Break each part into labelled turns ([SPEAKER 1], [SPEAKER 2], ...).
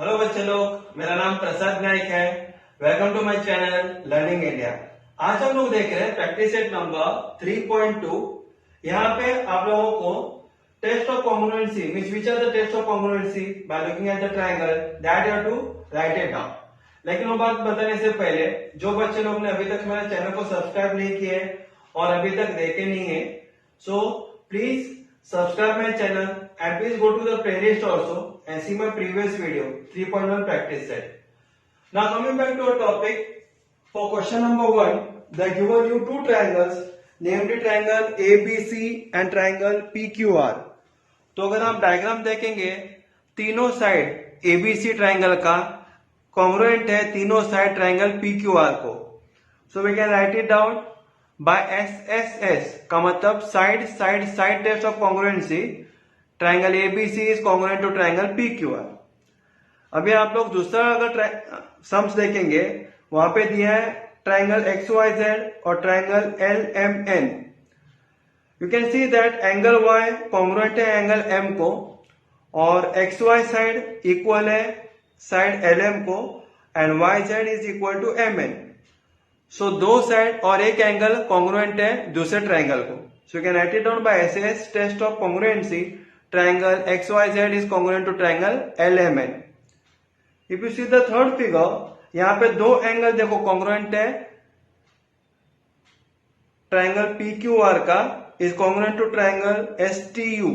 [SPEAKER 1] Hello बच्चे लोग, मेरा नाम प्रसाद नाइक है। Welcome to my channel learning India. आज हम लोग देख रहे हैं प्रैक्टिस सेट नंबर 3.2। यहाँ पे आप लोगों को test of congruency means which are the test of congruency by looking at the triangle that you have to write it down. लेकिन वो बात बताने से पहले जो बच्चे लोग ने अभी तक मेरे चैनल को सब्सक्राइब नहीं किए और अभी तक देखे नहीं है, so please subscribe my channel and please go to the playlist also and see my previous video 3.1 practice set. Now coming back to our topic, for question number 1, they are given you two triangles, namely triangle ABC and triangle PQR. तो अगर आप diagram देखेंगे, तीनों side ABC triangle का congruent है तीनों side triangle PQR को। So we can write it down by SSS का मतलब side side side test of congruency. Triangle ABC is congruent to triangle PQR। अभी आप लोग दूसरा अगर सम्स देखेंगे, वहां पे दिया है ट्राइंगल XYZ और triangle LMN। You can see that angle Y congruent है एंगल M को और XY साइड इक्वल है साइड LM को and YZ is equal to MN। So दो साइड और एक एंगल कॉन्ग्रुएंट है दूसरे ट्राइंगल को। So you can write it down by SS test of congruency. Triangle XYZ is congruent to triangle LMN। If you see the third figure, यहां पे दो angle देखो कॉन्ग्रुएंट है ट्राइंगल PQR का is congruent to triangle STU।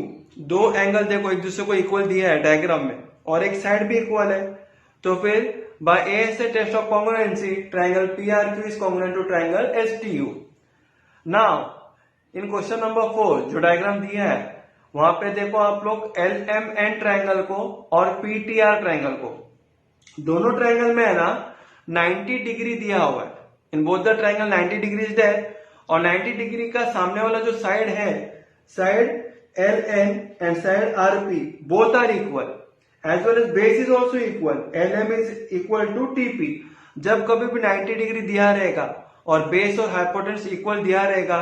[SPEAKER 1] दो angle देखो एक दूसरे को इक्वल दिया है डायग्राम में और एक साइड भी इक्वल है, तो फिर by ASA test of congruency triangle PRQ is congruent to triangle STU. Now in question number 4 जो डायग्राम दिया है वहां पे देखो आप लोग LMN ट्राइंगल को और PTR ट्राइंगल को, दोनों ट्राइंगल में है ना 90 डिग्री दिया हुआ है। In both the triangle 90 degree is there और 90 डिग्री का सामने वाला जो साइड है, side LN and side RP both are equal as well as base is also equal. LM is equal to TP. जब कभी भी 90 डिग्री दिया रहेगा और बेस और हाइपोटेनस इक्वल दिया रहेगा,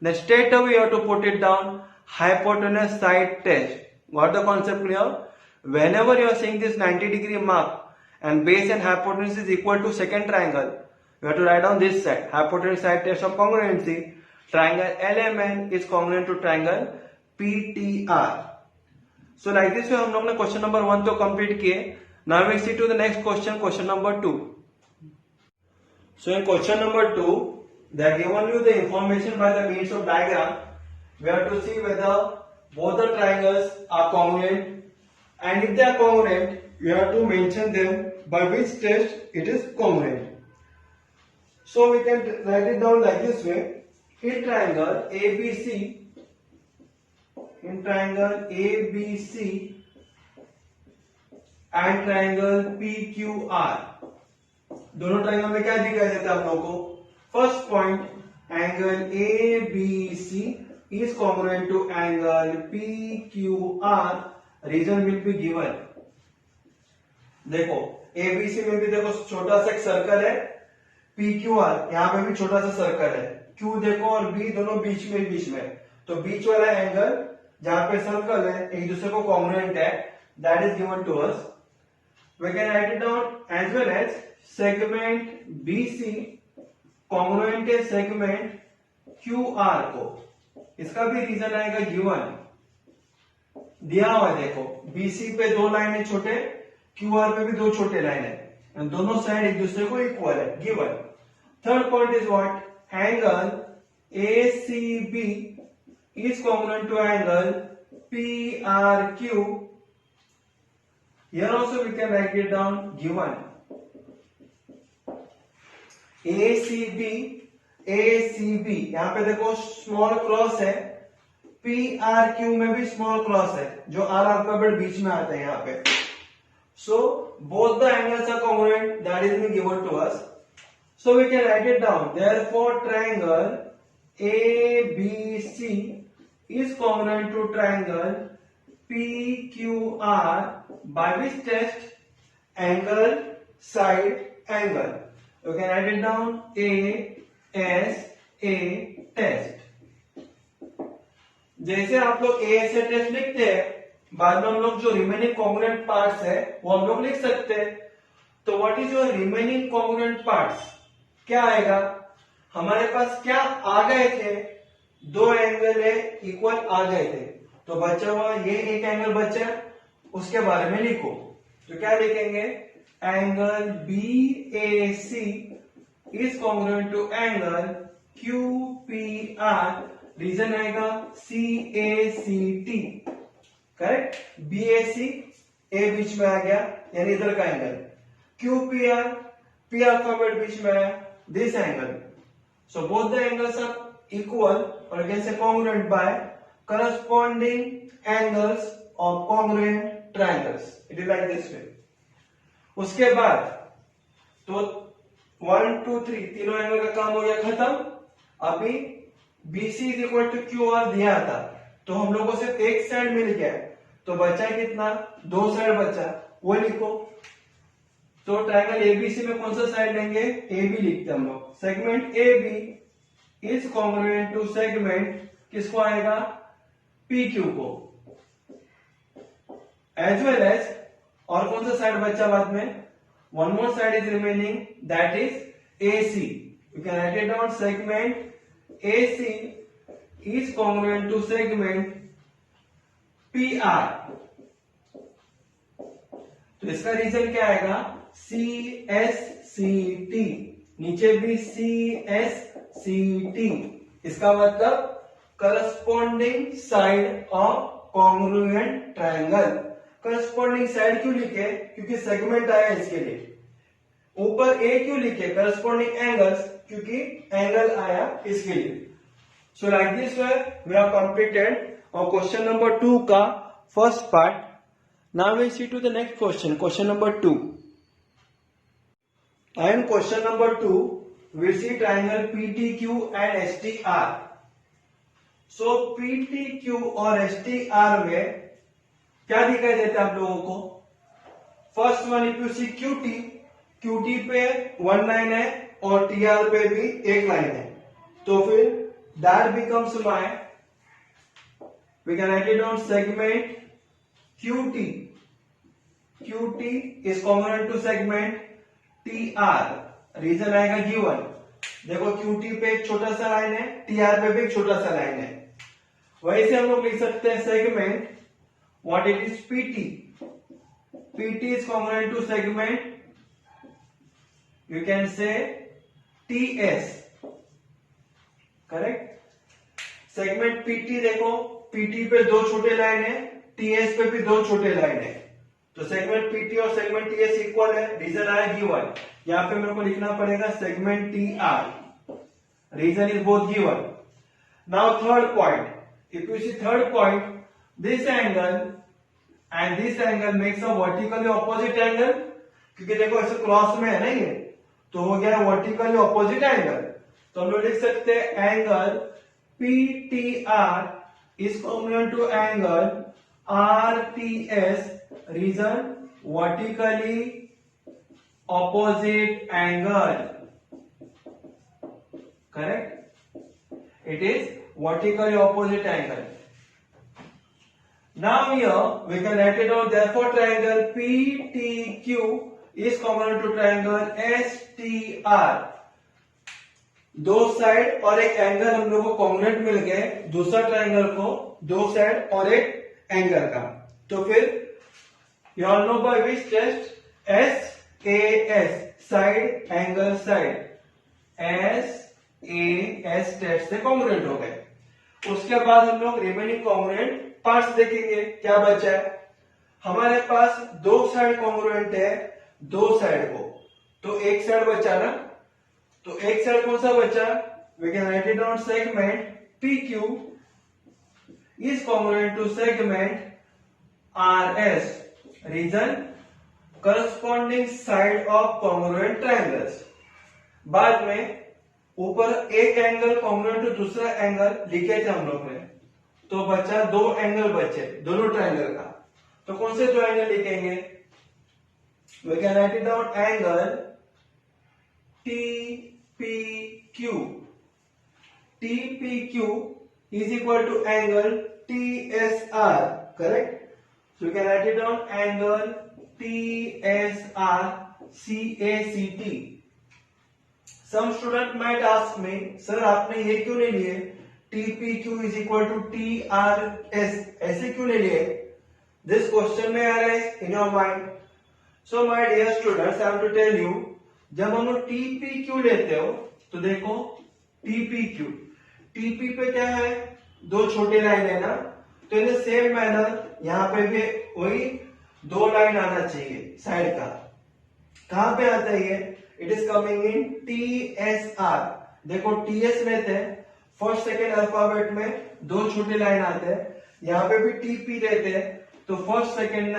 [SPEAKER 1] then straight away you have to put it down hypotenuse side test. What the concept clear? Whenever you are seeing this 90 degree mark and base and hypotenuse is equal to second triangle, you have to write down this side hypotenuse side test of congruency. Triangle LMN is congruent to triangle PTR. So like this way हम लोग ने question number 1 तो complete किए। Now we see to the next question, question number 2। So in question number 2, they are given you the information by the means of diagram. We have to see whether both the triangles are congruent, and if they are congruent, you have to mention them by which test it is congruent. So we can write it down like this way. In triangle ABC, in triangle ABC and triangle PQR, दोनों triangle में क्या दिखाई देता है आप लोगों को? First point, angle ABC is congruent to angle PQR। Reason will be given. देखो ABC में भी देखो छोटा सा एक सर्कल है, PQR यहां पे भी छोटा सा सर्कल है, Q देखो और B दोनों बीच में, तो बीच वाला एंगल जहां पे सर्कल है एक दूसरे को कॉन्ग्रुएंट है, that is given to us. We can write it down as well as segment BC congruent है सेगमेंट QR को। इसका भी रीजन आएगा गिवन, दिया हुआ है देखो BC पे दो लाइन है छोटे, QR पे भी दो छोटे लाइन है, दोनों साइड एक दूसरे को इक्वल है, given. Third point is what? Angle ACB is congruent to angle PRQ. Here also we can write it down given. ACB यहाँ पे देखो स्मॉल क्रॉस है, PRQ में भी स्मॉल क्रॉस है, जो R अल्फाबेट बीच में आता है यहाँ पे। So both the angles are congruent, that is being given to us. So we can write it down. Therefore triangle ABC is congruent to triangle PQR by which test? Angle side angle. You can write it down ASA test. जैसे आप लोग ASA test लिखते हैं बाद में हम लोग जो रिमेनिंग कॉन्ग्रुएंट पार्ट्स है वो हम लोग लिख सकते हैं। तो what is your remaining congruent parts, क्या आएगा, हमारे पास क्या आ गए थे, दो एंगल है इक्वल आ गए थे, तो बचा हुआ ये एक एंगल बचा, उसके बारे में लिखो। तो क्या लिखेंगे, angle BAC is congruent to angle QPR, reason आएगा CACT, करेक्ट। BAC ए बीच में आ गया यानी इधर का एंगल, QPR P अल्फाबेट बीच में आया, this angle. So both the angles are equal और can say congruent by corresponding angles of congruent triangles, it is like this way. उसके बाद तो 1 2 3 तीनों एंगल का काम हो गया खत्म। अभी BC is equal to QR दिया था, तो हम लोगों को सिर्फ एक साइड मिल गया, तो बचा कितना, दो साइड बचा, वो लिखो। तो ट्रायंगल ABC में कौन सा साइड लेंगे, AB लिखते हैं हम लोग। Segment AB is congruent to segment किसको आएगा, PQ को, एज वेल एज, और कौन सा साइड बचा बाद में, one more side is remaining, that is AC। You can write it down, segment AC is congruent to segment PR। तो इसका रीजन क्या आएगा, CSCT, नीचे भी CSCT, इसका मतलब corresponding side of congruent triangle. Corresponding side क्यों लिखे, क्योंकि सेगमेंट आया इसके लिए। ऊपर ए क्यों लिखे, करस्पॉन्डिंग एंगल्स, क्योंकि एंगल आया इसके लिए। So like this way we have completed और क्वेश्चन नंबर 2 का first part. Now we see to the next question, question number 2। And question number 2, we see triangle PTQ and STR. So PTQ और STR में क्या दिखाई देता है आप लोगों को, first one if you see QT पे वन लाइन है और TR पे भी एक लाइन है, तो फिर that becomes my, we can write it down, segment QT is congruent to segment TR, reason आएगा गिवन। देखो QT पे एक छोटा सा लाइन है, TR पे भी एक छोटा सा लाइन है, वैसे हम लोग लिख सकते हैं segment what it is PT is congruent to segment, you can say TS, correct. Segment PT देखो, PT पे दो छोटे लाइन है, TS पे भी दो छोटे लाइन है, तो सेगमेंट PT और सेगमेंट TS इक्वल है, रीजन आया गिवन। यहां पे मेरे को लिखना पड़ेगा segment TR, reason is both given. Now third point, if you see third point, this angle and this angle makes a vertically opposite angle, क्योंकि देखो ऐसे क्रॉस में है ना ये, तो हो गया वर्टिकली ऑपोजिट एंगल। तो हम लोग लिख सकते हैं angle PTR is congruent to angle RTS, reason vertically opposite angle, correct, it is vertically opposite angle. Now here we can write it down, therefore triangle PTQ is congruent to triangle STR। दो side और एक angle हम लोग को congruent मिल गए, दूसरा triangle को दो साइड और एक एंगल का, तो फिर you all know by which test, SAS, side angle side, SAS test से कॉन्ग्रुएंट हो गए। उसके बाद हम लोग रिमेनिंग कॉन्ग्रुएंट पार्ट्स देखेंगे, क्या बचा है। हमारे पास दो साइड कॉन्ग्रुएंट है, दो साइड को, तो एक साइड बचा ना, तो एक साइड कौन सा बचा, we can write it down, segment PQ is congruent to segment RS, reason corresponding side of congruent triangles. बाद में ऊपर एक एंगल कॉन्ग्रुएंट टू दूसरा एंगल लिखे थे हम लोग ने, तो बचा दो एंगल बचे दोनों ट्रायंगल का, तो कौन से दो एंगल लिखेंगे, we can write it down, angle TPQ is equal to angle TSR, correct. So we can write it down, angle TSRCACT. Some student might ask me, sir आपने ये क्यों नहीं लिए, TPQ is equal to TRS, ऐसे क्यों नहीं लिए? This question may arise in your mind. So my dear students, I have to tell you, जब हम लोग TPQ लेते हो तो देखो TPQ, TP पे क्या है, दो छोटे लाइन है ना, तो इन सेम मैनर यहाँ पे भी वही दो लाइन आना चाहिए साइड का. कहां पे आता है ये? It is coming in TSR. देखो TS लेते हैं, फर्स्ट सेकेंड अल्फाबेट में दो छोटे लाइन आते हैं, यहाँ पे भी TP लेते हैं तो फर्स्ट सेकेंड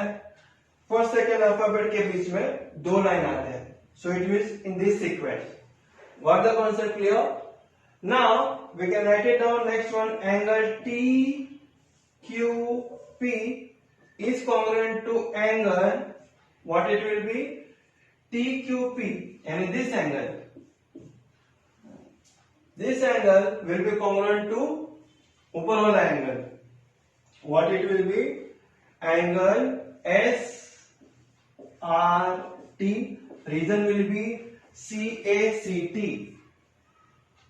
[SPEAKER 1] अल्फाबेट के बीच में दो लाइन आते हैं. So it means in this sequence. What the concept clear? Now we can write it down. Next one, angle TQP is congruent to angle, what it will be, TQP, and this angle will be congruent to ऊपर वाला angle, what it will be, angle SRT, region will be CACT.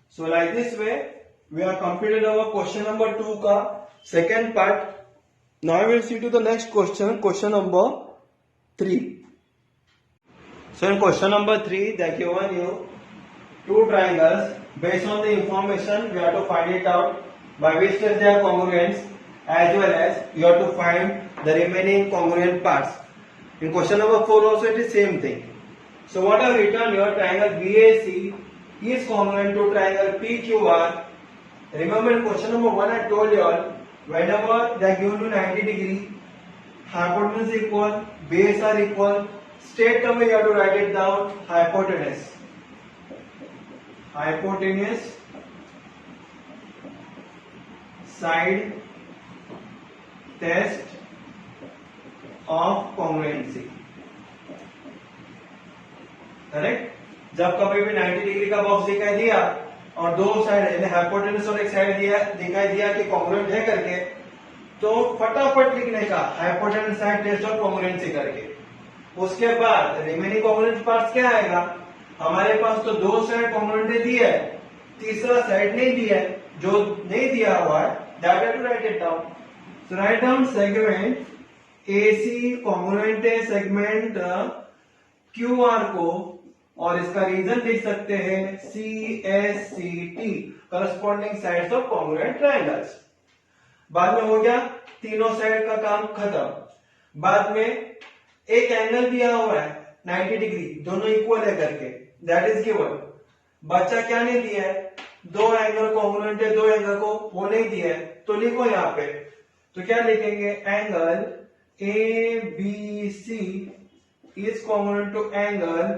[SPEAKER 1] So like this way we are completed our question number 2 का second part. Now we will see to the next question, question number 3. So in question number 3, they have given you two triangles. Based on the information, we have to find it out by which test they are congruent, as well as you have to find the remaining congruent parts. In question number 4 also it is same thing. So what I have written here, triangle BAC is congruent to triangle PQR. Remember in question number 1 I told you all, whenever they are given to 90 degree, hypotenuse equal, base are equal, straight away you have to write it down, hypotenuse side test of congruency. Correct? जब कभी भी 90 degree का box दिखाई दिया और दो side hypotenuse और एक साइड दिखाई दिया कि कॉन्ग्रुएंट है करके, तो फटाफट लिखने का hypotenuse side test of congruency करके. उसके बाद रिमेनिंग कॉन्ग्रुएंट पार्ट्स क्या आएगा? हमारे पास तो दो साइड कॉन्ग्रुएंट दी है, तीसरा साइड नहीं दिया है, जो नहीं दिया हुआ है that have to write it down. So write down segment AC congruent है सेगमेंट QR को, और इसका रीजन लिख सकते हैं CSCT, corresponding sides of congruent triangles. बाद में हो गया तीनों साइड का काम खत्म. बाद में एक एंगल दिया हुआ है 90 डिग्री, दोनों इक्वल है करके, दैट इज गिवन. बच्चा क्या नहीं दिया है, दो एंगल कॉन्ग्रुएंट है, दो एंगल को वो नहीं दिया है, तो लिखो यहाँ पे. तो क्या लिखेंगे, angle ABC is congruent to angle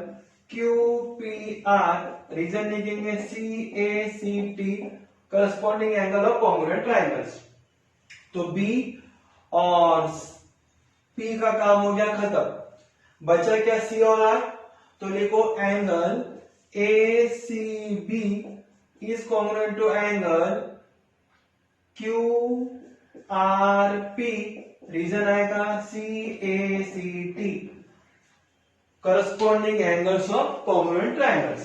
[SPEAKER 1] QPR, reason लिखेंगे CACT, corresponding angle of congruent triangles. तो B और P का काम हो गया खत्म. बचा क्या C और R? तो लिखो angle ACB is congruent to angle QRP, reason आएगा CACT, corresponding angles of congruent triangles.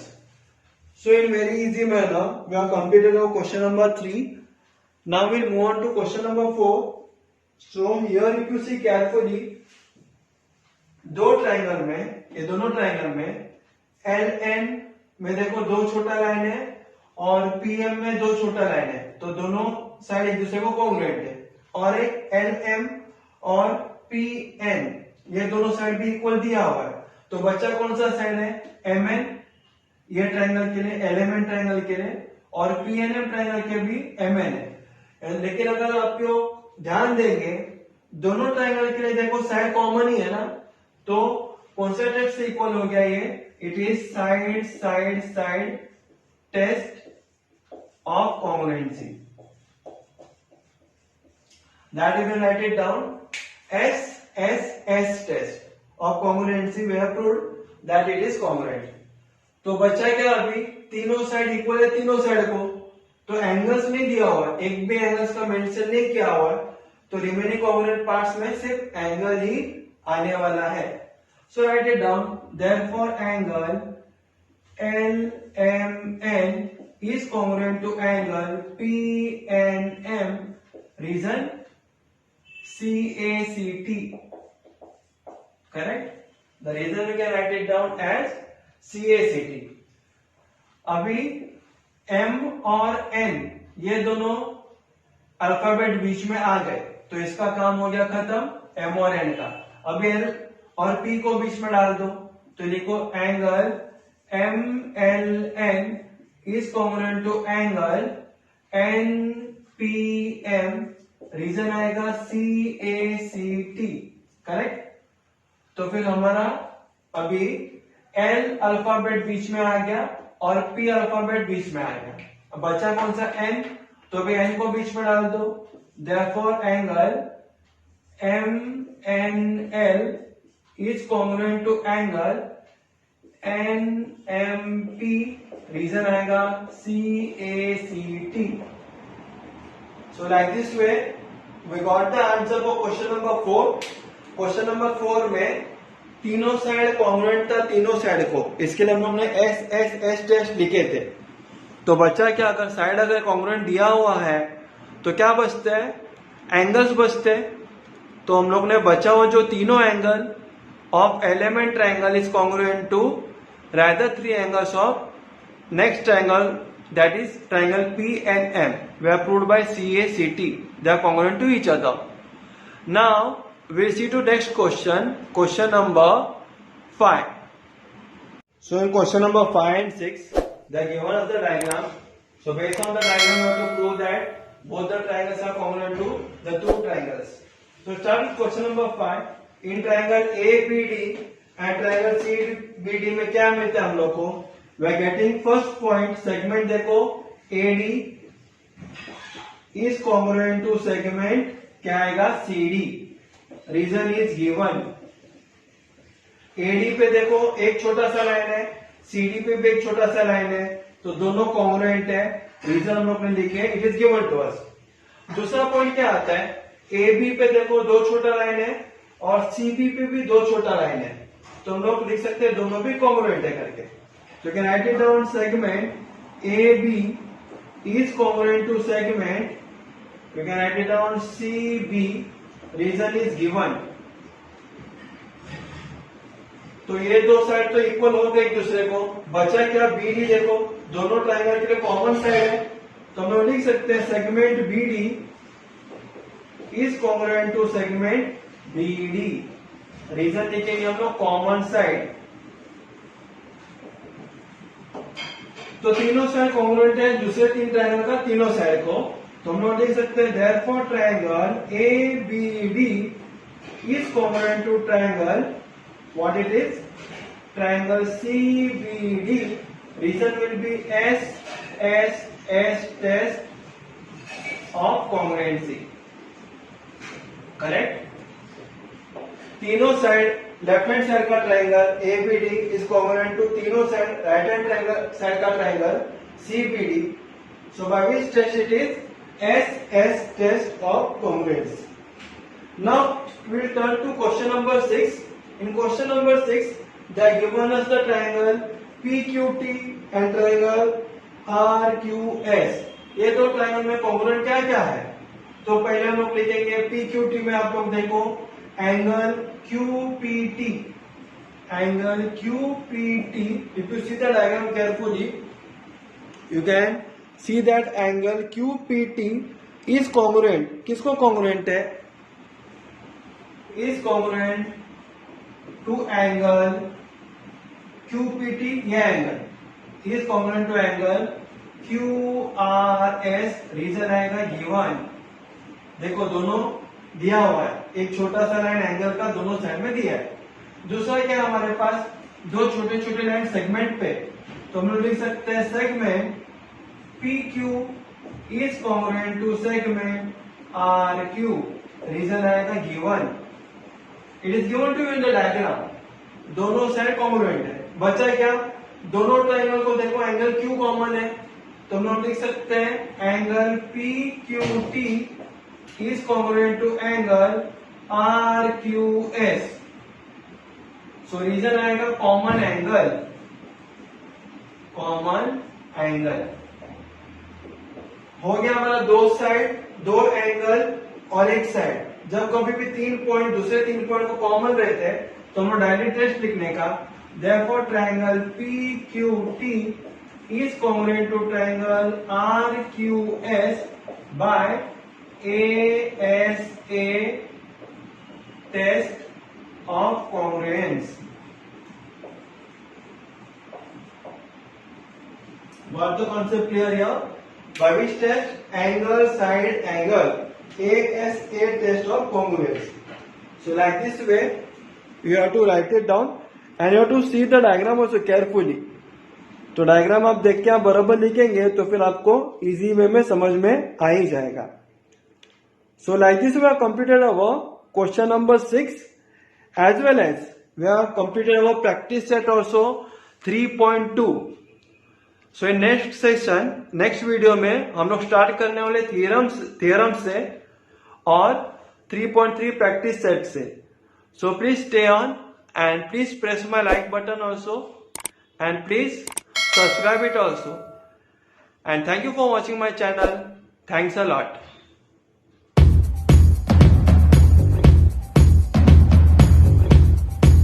[SPEAKER 1] So in very easy manner we have completed our question number 3. Now we'll move on to question number 4. So here if you see carefully, दो triangle में, ये दोनों triangle में LN में देखो दो छोटा line है और PM में दो छोटा लाइन है, तो दोनों साइड एक दूसरे को कॉन्ग्रुएंट है. और एक LM और PN, ये दोनों साइड भी इक्वल दिया हुआ है. तो बच्चा कौन सा साइड है, MN, ये ट्राइंगल के लिए, LMN ट्राइंगल के लिए, और PNM ट्राइंगल के भी MN है. लेकिन अगर आप ध्यान देंगे दोनों ट्राइंगल के लिए देखो साइड कॉमन ही है ना, तो कौन सा टेस्ट से इक्वल हो गया ये, it is side side side test of congruency. That you can write it down, SSS test of congruency we have proved that it is congruent. तो बच्चा क्या, अभी तीनों साइड इक्वल है तीनों साइड को, तो एंगल्स नहीं दिया हुआ, एक भी एंगल्स का मेंशन नहीं किया हुआ, तो रिमेनिंग कॉन्ग्रुएंट पार्ट्स में सिर्फ एंगल ही आने वाला है। So write it down, therefore angle LMN is congruent to angle PNM, reason CACT. Correct? The reason we can write it down as CACT. अभी M और N ये दोनों अल्फाबेट बीच में आ गए, तो इसका काम हो गया खत्म M और N का। अब L और P को बीच में डाल दो, तो लिखो angle MLN is congruent to angle NPM, reason आएगा CACT। करेक्ट? तो फिर हमारा अभी L अल्फाबेट बीच में आ गया और P अल्फाबेट बीच में आ गया। अब बचा कौन सा N, तो अभी N को बीच में डाल दो, therefore angle MNL is congruent to angle NMP, reason आएगा CACT। So like this way we got the answer for question number 4। Question number 4 में तीनों साइड कॉन्ग्रुएंट था, तीनों साइड को, इसके लिए हम लोग ने S टेस्ट लिखे थे। तो बच्चा क्या, अगर साइड अगर कॉन्ग्रुएंट दिया हुआ है तो क्या बचता है, एंगल्स बचते हैं। तो हम लोग ने बचा हुआ जो तीनों angle of element triangle is congruent to rather 3 angles of next triangle, that is triangle PNM, were proved by CACT. They are congruent to each other. Now we'll see to next question, question number 5. So in question number 5 and 6 they are given us the diagram. So based on the diagram we have to prove that both the triangles are congruent to the two triangles. So start with question number 5. In triangle ABD and triangle CBD में क्या मिलता है हम लोग को, we are getting first point segment, देखो AD is congruent to segment क्या आएगा CD, reason is given. AD पे देखो एक छोटा सा लाइन है, CD पे भी एक छोटा सा लाइन है, तो दोनों कॉन्ग्रुएंट है, रीजन हम लोग ने लिखे, it is given to us. दूसरा पॉइंट क्या आता है, AB पे देखो दो छोटा लाइन है और CB पे भी दो छोटा लाइन है, तो हम लोग लिख सकते हैं दोनों भी कॉन्ग्रुएंट है करके। तो can write it down, segment AB is congruent to segment, we can write it down CB, reason is given. तो ये दो साइड तो इक्वल हो गए एक दूसरे को, बचा क्या BD, देखो दोनों ट्रायंगल के लिए कॉमन साइड है, तो हम लोग लिख सकते हैं segment BD is congruent to segment BD, reason लिखेंगे हम लोग कॉमन साइड। तो तीनों साइड कॉन्ग्रुएंट है दूसरे तीन ट्रायंगल का तीनों साइड को, तो हम लोग लिख सकते हैं therefore triangle ABD is congruent to triangle what it is, triangle CBD, reason will be S test of congruency. Correct? तीनों साइड लेफ्ट हैंड साइड का triangle ABD is congruent to तीनों साइड राइट हैंड साइड का triangle CBD। So by which test it is S test of congruency. Now we will turn to question number 6। In question number 6 they given us the triangle PQT and triangle RQS। ये दो triangle में congruent क्या क्या है, तो पहले हम लोग लिखेंगे PQT में, आप लोग देखो angle QPT, angle QPT, if you see the diagram carefully you can see that angle QPT is congruent, किसको congruent है, is congruent to angle QPT, ये angle is congruent to angle QRS, reason आएगा given. देखो दोनों दिया हुआ है, एक छोटा सा लाइन एंगल का दोनों साइड में दिया है। दूसरा क्या है हमारे पास, दो छोटे छोटे लाइन सेगमेंट पे, तो हम लोग लिख सकते हैं segment PQ is congruent to segment RQ, reason आएगा given, it is given to in the diagram, दोनों साइड कॉन्ग्रुएंट है। बचा क्या, दोनों ट्रायंगल को देखो एंगल Q कॉमन है, तो हम लोग लिख सकते हैं angle PQT is congruent to angle RQS. So reason आएगा कॉमन एंगल, कॉमन एंगल हो गया हमारा दो साइड, दो एंगल और एक साइड। जब कभी भी तीन पॉइंट दूसरे तीन पॉइंट को कॉमन रहते हैं तो हम डायरेक्टली टेस्ट लिखने का, therefore triangle PQT is congruent to triangle RQS by ASA test of congruence. What the concept clear here? By which test? Angle side angle, ASA test of congruence. So like this way you have to write it down and you have to see the diagram also carefully. तो diagram आप देख के आप बराबर लिखेंगे तो फिर आपको इजी वे में समझ में आ ही जाएगा। So like this we have completed our question number 6 as well as we have completed our practice set also 3.2. So in next session, next video में हम लोग स्टार्ट करने वाले थियरम से और 3.3 प्रैक्टिस सेट से। So please stay on and please press my like button also and please subscribe it also. And thank you for watching my channel. Thanks a lot.